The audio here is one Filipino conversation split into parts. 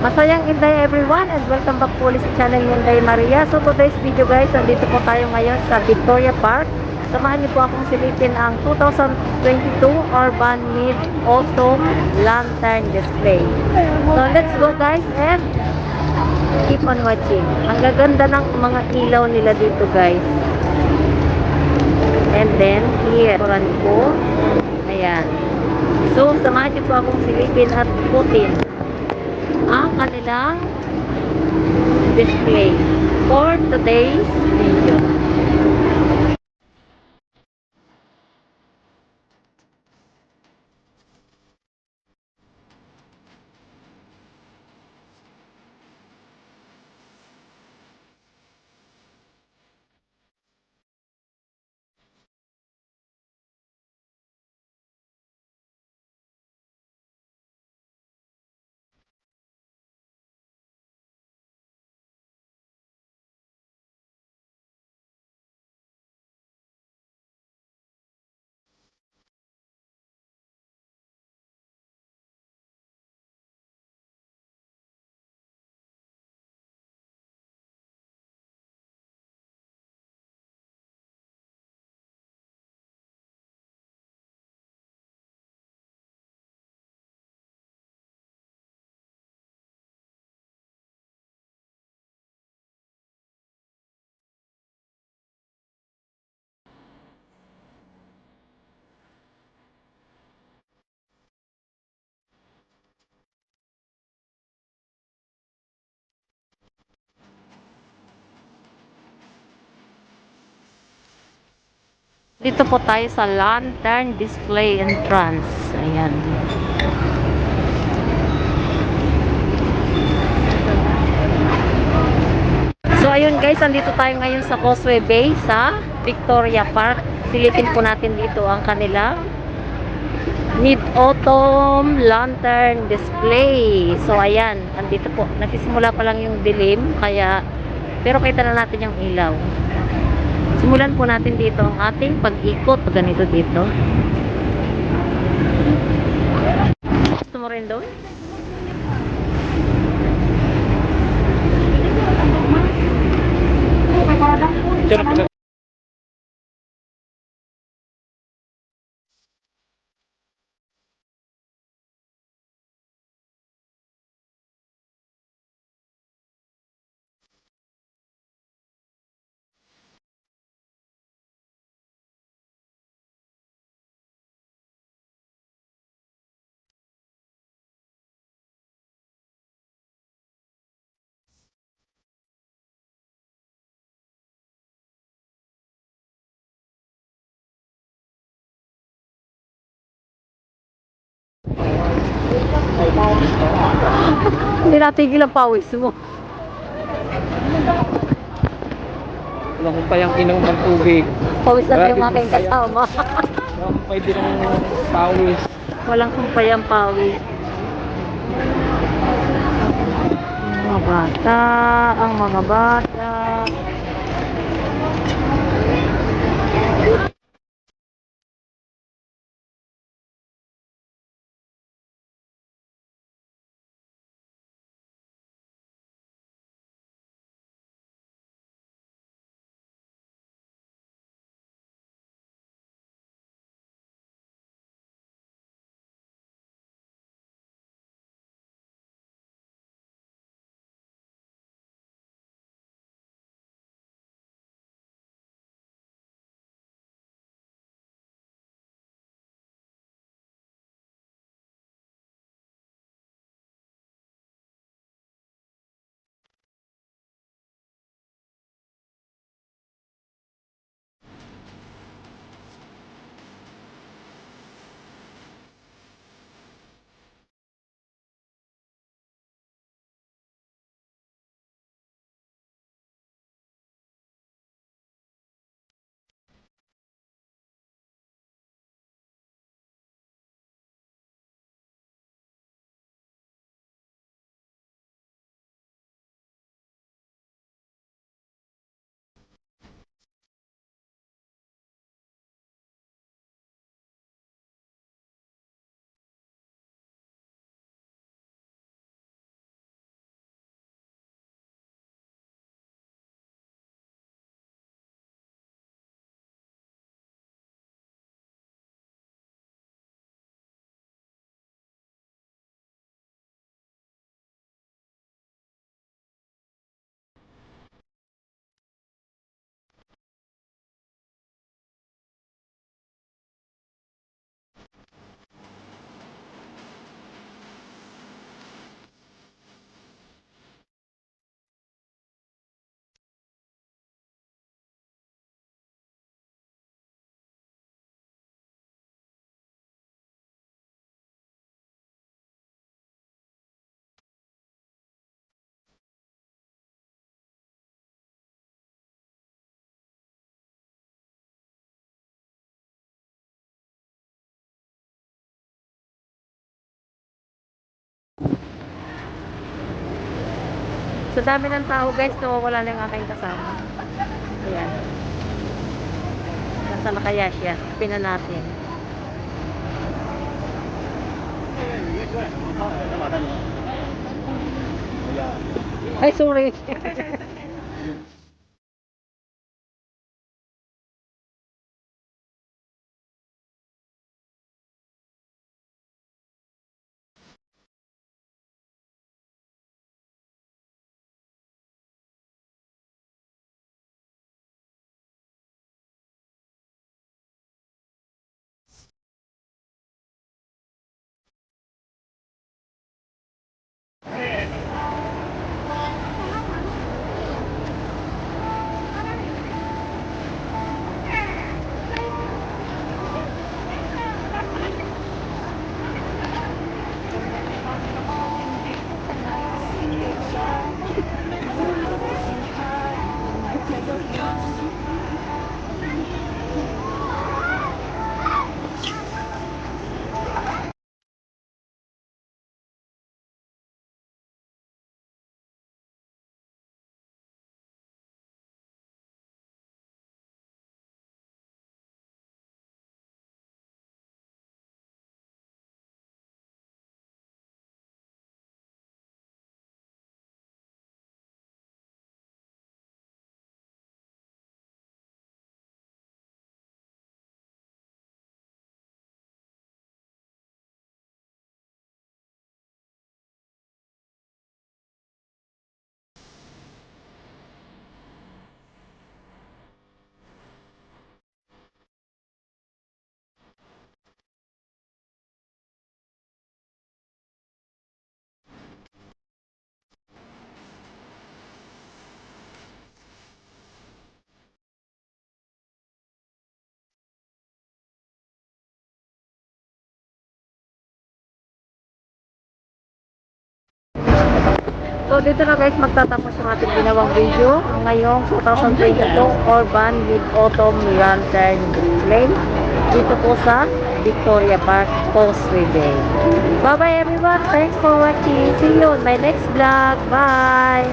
Masayang Inday everyone and welcome back po ulit sa channel ni Inday Maria. So today's video guys, nandito po tayo ngayon sa Victoria Park. Samahan niyo po akong silipin ang 2022 Urban Mid-Autumn Lantern Display. So let's go guys and keep on watching. Ang gaganda ng mga ilaw nila dito guys. And then here, po. Ayan. So samahan niyo po akong silipin at ikutin ang kanilang display for today's video. Dito po tayo sa Lantern Display Entrance. Ayan. So ayun guys, andito tayo ngayon sa Causeway Bay sa Victoria Park. Silipin po natin dito ang kanilang Mid-Autumn Lantern Display. So ayan, andito po. Nagsisimula pa lang yung dilim, kaya pero kita na natin yung ilaw. Simulan po natin dito ang ating pag-ikot. Ganito dito. Gusto mo rin doon? Hindi natigil ang pawis mo. Wala kong payang inom ng tubig. Pawis na yung aking kasama. Wala kong pwede ng pawis. Walang kumpay ang pawis. Ang mga bata. So dami ng tao guys, nawawala na yung aking kasama. Ayan. Nasaan na kaya siya? Pinan natin. Ay, sorry. So dito na guys magtatapos yung ating ginawang video ngayong 2022 Urban Mid-Autumn Lantern Display dito po sa Victoria Park, Causeway Bay. Bye bye everyone, thanks for watching, see you on my next vlog, bye.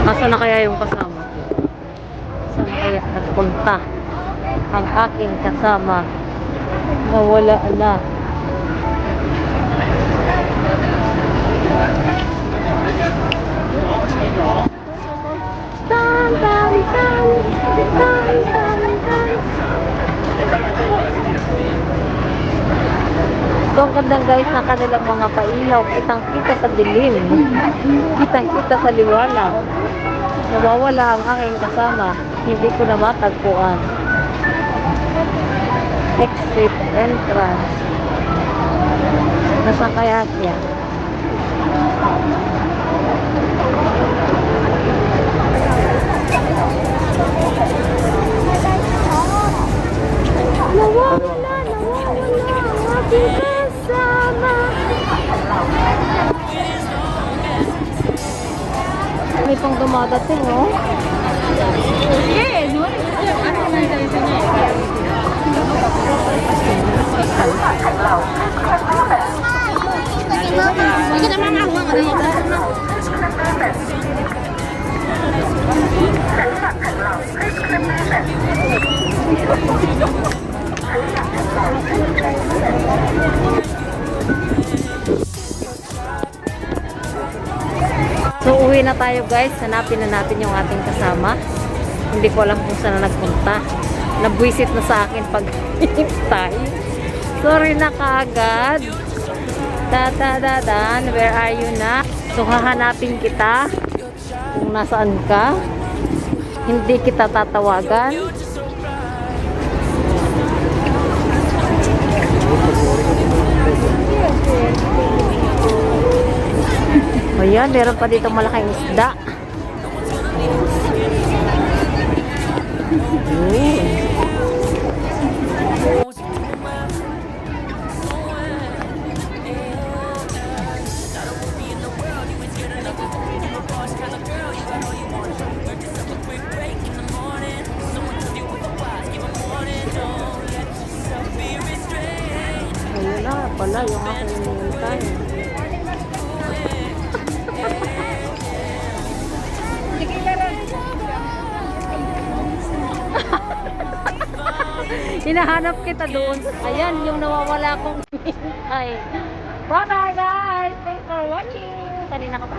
Asa na kaya yung kasama? Saan kaya nagpunta ang aking kasama? Nawala na. Tan, tan, tan, tan, tan, tan. So, ang ganda guys na kanilang mga pailaw. Kitang-kita sa dilim. Kitang-kita sa liwanag. Nawawala ang aking kasama. Hindi ko na matagpuan. Exit entrance. Nasaan kaya siya? Nawawala ang aking kasama. May pang dumadating, oh. Yes, what is it? Ano na ito niya? So uwi na tayo guys, hanapin na natin yung ating kasama. Hindi ko alam kung saan na nagpunta. Nabwisit na sa akin pag hintay. Sorry na kaagad. Da-da-da-dan, where are you na? So hahanapin kita kung nasaan ka. Hindi kita tatawagan. Ayan, meron pa dito malaking isda. nawala yung aking hinihintay. Hinahanap kita doon. Ayan, yung nawawala kong hinihintay. Bye-bye guys! Thanks for watching! Kanina ka pa.